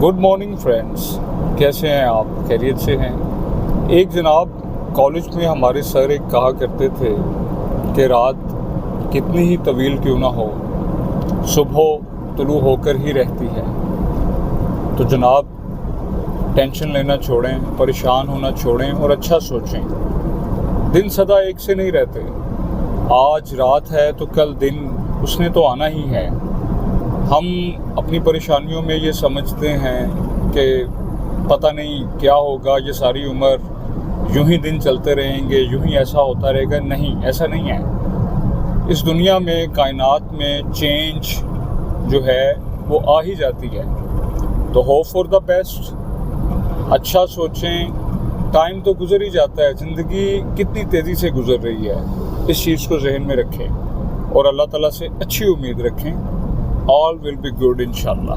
Good morning friends, कैसे हैं आप? खैरियत से हैं? एक जनाब कॉलेज में हमारे सर एक कहा करते थे कि रात कितनी ही तवील क्यों ना हो, सुबह तुलू होकर ही रहती है। तो जनाब टेंशन लेना छोड़ें, परेशान होना छोड़ें और अच्छा सोचें। दिन सदा एक से नहीं रहते। आज रात है तो कल दिन उसने तो आना ही है। हम अपनी परेशानियों में ये समझते हैं कि पता नहीं क्या होगा, ये सारी उम्र यूं ही दिन चलते रहेंगे, यूं ही ऐसा होता रहेगा। नहीं, ऐसा नहीं है। इस दुनिया में, कायनात में चेंज जो है वो आ ही जाती है। तो होप फॉर द बेस्ट, अच्छा सोचें। टाइम तो गुजर ही जाता है, ज़िंदगी कितनी तेज़ी से गुजर रही है, इस चीज़ को जहन में रखें और अल्लाह ताला से अच्छी उम्मीद रखें। All will be good, inshallah.